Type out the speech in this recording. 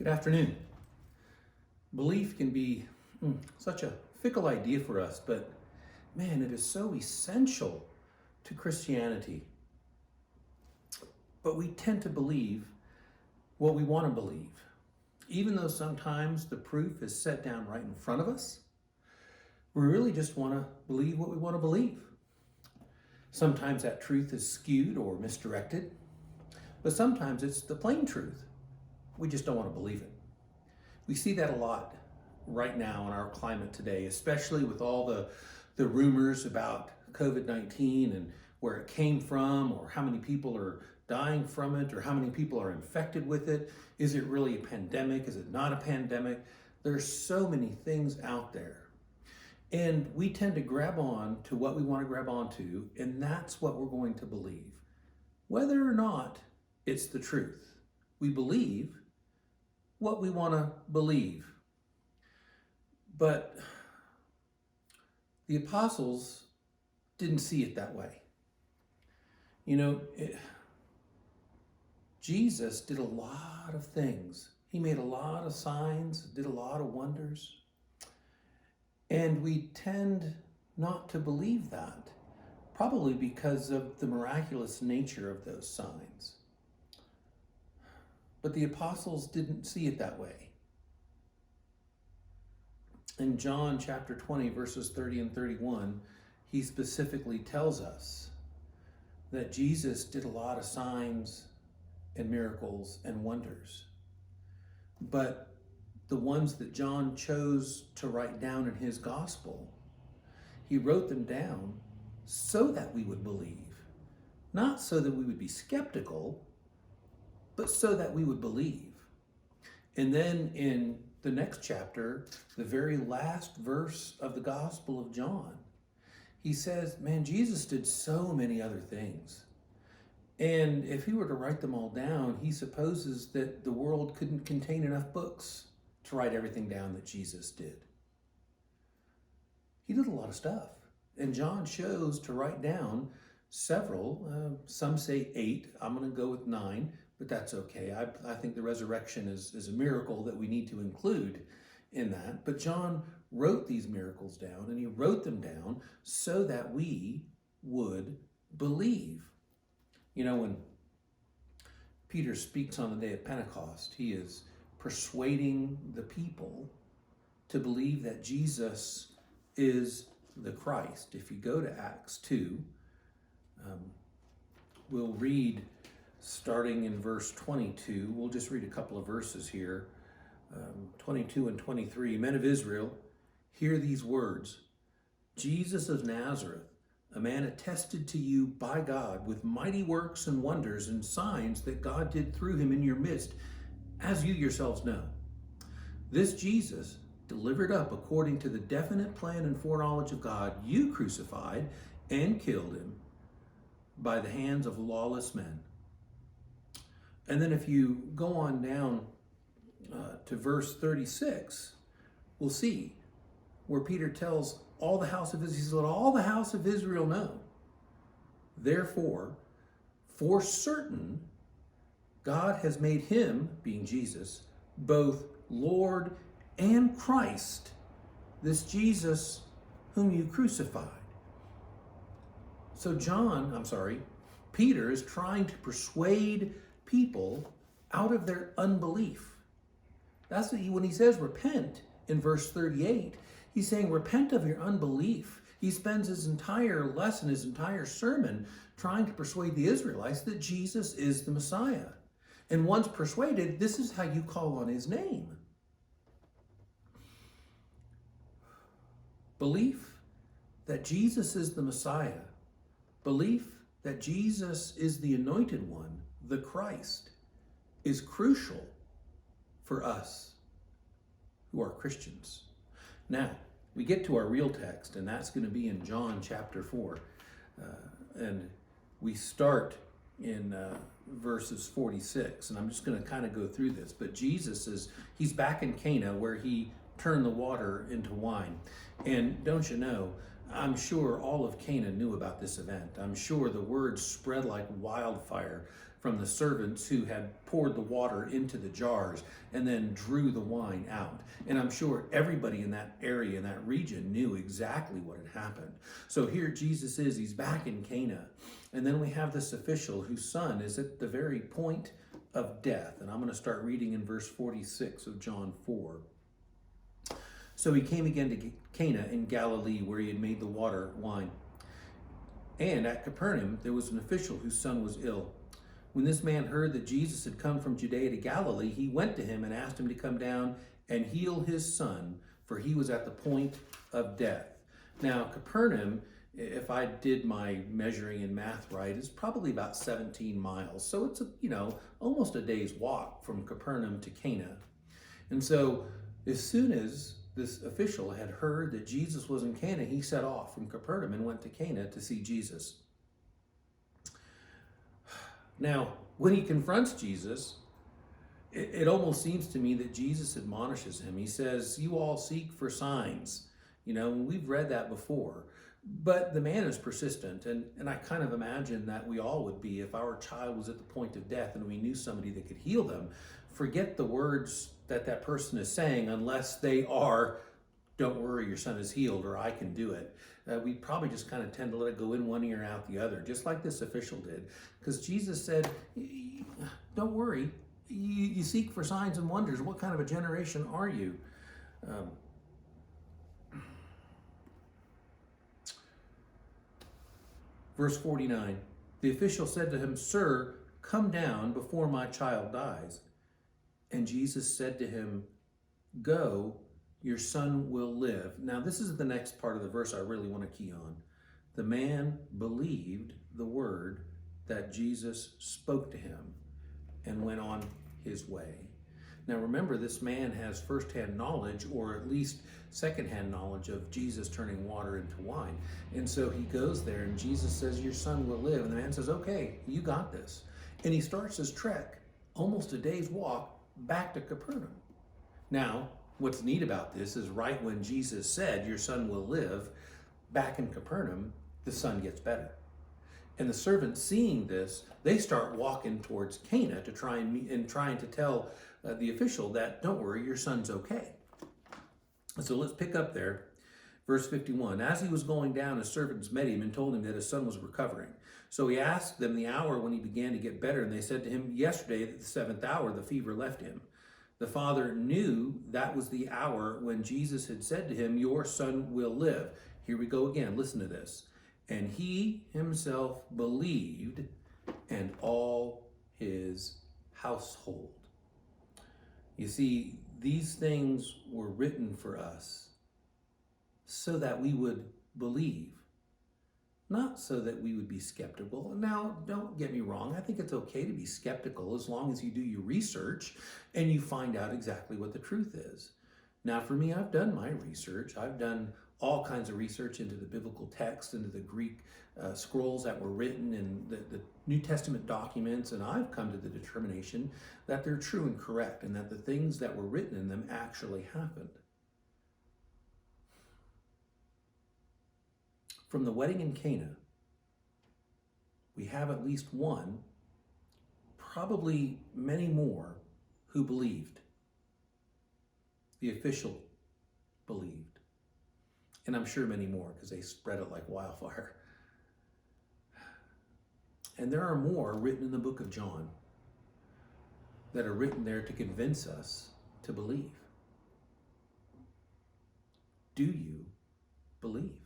Good afternoon. Belief can be such a fickle idea for us, but man, it is so essential to Christianity. But we tend to believe what we want to believe, even though sometimes the proof is set down right in front of us. We really just want to believe what we want to believe. Sometimes that truth is skewed or misdirected, but sometimes it's the plain truth. We just don't want to believe it. We see that a lot right now in our climate today, especially with all the rumors about COVID-19 and where it came from, or how many people are dying from it, or how many people are infected with it. Is it really a pandemic? Is it not a pandemic? There's so many things out there. And we tend to grab on to what we want to grab onto, and that's what we're going to believe, whether or not it's the truth. We believe what we want to believe. But the apostles didn't see it that way. Jesus did a lot of things. He made a lot of signs, did a lot of wonders. And we tend not to believe that, probably because of the miraculous nature of those signs. But the apostles didn't see it that way. In John chapter 20, verses 30 and 31, he specifically tells us that Jesus did a lot of signs and miracles and wonders. But the ones that John chose to write down in his gospel, he wrote them down so that we would believe, not so that we would be skeptical, but so that we would believe. And then in the next chapter, the very last verse of the Gospel of John, he says, man, Jesus did so many other things. And if he were to write them all down, he supposes that the world couldn't contain enough books to write everything down that Jesus did. He did a lot of stuff. And John chose to write down several, some say 8, I'm going to go with 9, but that's okay. I think the resurrection is a miracle that we need to include in that. But John wrote these miracles down, and he wrote them down so that we would believe. When Peter speaks on the day of Pentecost, he is persuading the people to believe that Jesus is the Christ. If you go to Acts 2, we'll read starting in verse 22. We'll just read a couple of verses here. 22 and 23. Men of Israel, hear these words. Jesus of Nazareth, a man attested to you by God with mighty works and wonders and signs that God did through him in your midst, as you yourselves know. This Jesus, delivered up according to the definite plan and foreknowledge of God, you crucified and killed him by the hands of lawless men. And then if you go on down to verse 36, we'll see where Peter tells all the house of Israel, he says, let all the house of Israel know. Therefore, for certain, God has made him, being Jesus, both Lord and Christ, this Jesus whom you crucified. So Peter is trying to persuade people out of their unbelief. That's when he says repent in verse 38. He's saying repent of your unbelief. He spends his entire lesson, his entire sermon, trying to persuade the Israelites that Jesus is the Messiah. And once persuaded, this is how you call on his name. Belief that Jesus is the Messiah, belief that Jesus is the anointed one, the Christ, is crucial for us who are Christians. Now, we get to our real text, and that's going to be in John chapter 4. And we start in verses 46, and I'm just going to kind of go through this. But he's back in Cana where he turned the water into wine. And don't you know, I'm sure all of Cana knew about this event. I'm sure the word spread like wildfire from the servants who had poured the water into the jars and then drew the wine out. And I'm sure everybody in that area, in that region, knew exactly what had happened. So here Jesus is, he's back in Cana. And then we have this official whose son is at the very point of death. And I'm going to start reading in verse 46 of John 4. So he came again to Cana in Galilee, where he had made the water wine. And at Capernaum there was an official whose son was ill. When this man heard that Jesus had come from Judea to Galilee, he went to him and asked him to come down and heal his son, for he was at the point of death. Now, Capernaum, if I did my measuring and math right, is probably about 17 miles. So it's, almost a day's walk from Capernaum to Cana. And so as soon as this official had heard that Jesus was in Cana, he set off from Capernaum and went to Cana to see Jesus. Now, when he confronts Jesus, it almost seems to me that Jesus admonishes him. He says, you all seek for signs. We've read that before. But the man is persistent, and I kind of imagine that we all would be if our child was at the point of death and we knew somebody that could heal them. Forget the words that person is saying unless they are, don't worry, your son is healed, or I can do it. We probably just kind of tend to let it go in one ear out the other, just like this official did. Because Jesus said, don't worry, you seek for signs and wonders. What kind of a generation are you? Verse 49, the official said to him, Sir, come down before my child dies. And Jesus said to him, Go, your son will live. Now, this is the next part of the verse I really want to key on. The man believed the word that Jesus spoke to him and went on his way. Now, remember, this man has firsthand knowledge, or at least secondhand knowledge, of Jesus turning water into wine. And so he goes there, and Jesus says, your son will live. And the man says, okay, you got this. And he starts his trek, almost a day's walk, back to Capernaum. Now, what's neat about this is right when Jesus said, your son will live, back in Capernaum, the son gets better. And the servants, seeing this, they start walking towards Cana to try and trying to tell the official that, don't worry, your son's okay. So let's pick up there. Verse 51, as he was going down, his servants met him and told him that his son was recovering. So he asked them the hour when he began to get better, and they said to him, yesterday at the 7th hour, the fever left him. The father knew that was the hour when Jesus had said to him, your son will live. Here we go again, listen to this. And he himself believed, and all his household. You see, these things were written for us so that we would believe, not so that we would be skeptical. Now, don't get me wrong. I think it's okay to be skeptical as long as you do your research and you find out exactly what the truth is. Now, for me, I've done my research. I've done all kinds of research into the biblical text, into the Greek scrolls that were written, and the New Testament documents, and I've come to the determination that they're true and correct, and that the things that were written in them actually happened. From the wedding in Cana, we have at least one, probably many more, who believed. The official believed. And I'm sure many more, because they spread it like wildfire. And there are more written in the book of John that are written there to convince us to believe. Do you believe?